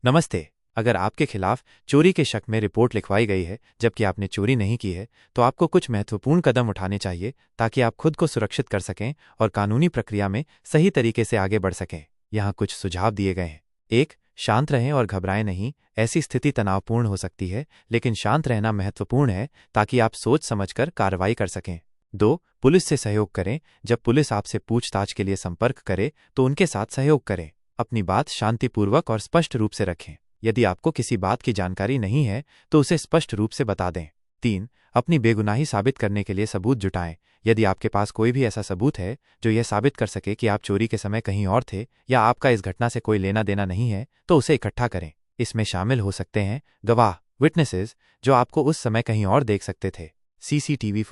नमस्ते। अगर आपके खिलाफ चोरी के शक में रिपोर्ट लिखवाई गई है जबकि आपने चोरी नहीं की है, तो आपको कुछ महत्वपूर्ण कदम उठाने चाहिए ताकि आप खुद को सुरक्षित कर सकें और कानूनी प्रक्रिया में सही तरीके से आगे बढ़ सकें। यहाँ कुछ सुझाव दिए गए हैं। 1. शांत रहें और घबराएं नहीं। ऐसी स्थिति तनावपूर्ण हो सकती है, लेकिन शांत रहना महत्वपूर्ण है ताकि आप सोच समझकर कार्रवाई कर सकें। 2. पुलिस से सहयोग करें। जब पुलिस आपसे पूछताछ के लिए संपर्क करे तो उनके साथ सहयोग करें। अपनी बात शांतिपूर्वक और स्पष्ट रूप से रखें। यदि आपको किसी बात की जानकारी नहीं है तो उसे स्पष्ट रूप से बता दें। 3. अपनी बेगुनाही साबित करने के लिए सबूत जुटाएं। यदि आपके पास कोई भी ऐसा सबूत है जो यह साबित कर सके कि आप चोरी के समय कहीं और थे या आपका इस घटना से कोई लेना देना नहीं है, तो उसे इकट्ठा करें। इसमें शामिल हो सकते हैं गवाह, विटनेसेस, जो आपको उस समय कहीं और देख सकते थे। सीसीटीवी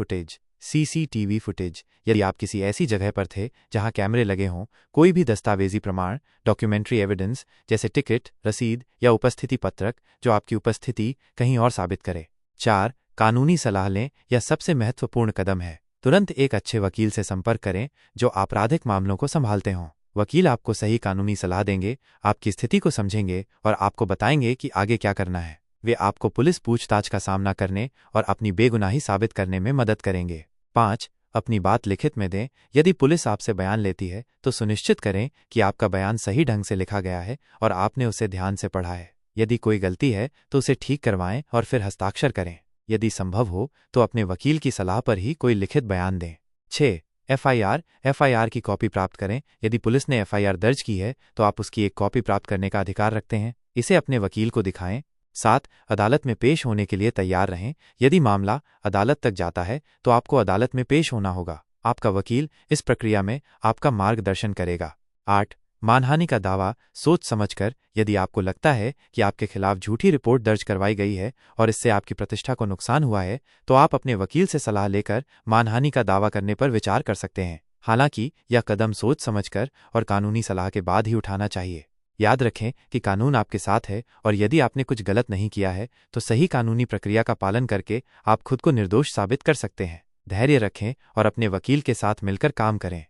फुटेज, यदि आप किसी ऐसी जगह पर थे जहां कैमरे लगे हों। कोई भी दस्तावेजी प्रमाण, डॉक्यूमेंट्री एविडेंस, जैसे टिकट, रसीद या उपस्थिति पत्रक, जो आपकी उपस्थिति कहीं और साबित करे। 4. कानूनी सलाह लें। यह सबसे महत्वपूर्ण कदम है। तुरंत एक अच्छे वकील से संपर्क करें जो आपराधिक मामलों को संभालते हों। वकील आपको सही कानूनी सलाह देंगे, आपकी स्थिति को समझेंगे और आपको बताएंगे कि आगे क्या करना है। वे आपको पुलिस पूछताछ का सामना करने और अपनी बेगुनाही साबित करने में मदद करेंगे। 5. अपनी बात लिखित में दें। यदि पुलिस आपसे बयान लेती है तो सुनिश्चित करें कि आपका बयान सही ढंग से लिखा गया है और आपने उसे ध्यान से पढ़ा है। यदि कोई गलती है तो उसे ठीक करवाएं और फिर हस्ताक्षर करें। यदि संभव हो तो अपने वकील की सलाह पर ही कोई लिखित बयान दें। 6. एफआईआर की कॉपी प्राप्त करें। यदि पुलिस ने एफआईआर दर्ज की है तो आप उसकी एक कॉपी प्राप्त करने का अधिकार रखते हैं। इसे अपने वकील को दिखाएं। 7. अदालत में पेश होने के लिए तैयार रहें। यदि मामला अदालत तक जाता है तो आपको अदालत में पेश होना होगा। आपका वकील इस प्रक्रिया में आपका मार्गदर्शन करेगा। 8. मानहानि का दावा सोच समझकर। यदि आपको लगता है कि आपके खिलाफ झूठी रिपोर्ट दर्ज करवाई गई है और इससे आपकी प्रतिष्ठा को नुकसान हुआ है, तो आप अपने वकील से सलाह लेकर मानहानि का दावा करने पर विचार कर सकते हैं। हालांकि यह कदम सोच समझकर और कानूनी सलाह के बाद ही उठाना चाहिए। याद रखें कि कानून आपके साथ है और यदि आपने कुछ गलत नहीं किया है तो सही कानूनी प्रक्रिया का पालन करके आप खुद को निर्दोष साबित कर सकते हैं। धैर्य रखें और अपने वकील के साथ मिलकर काम करें।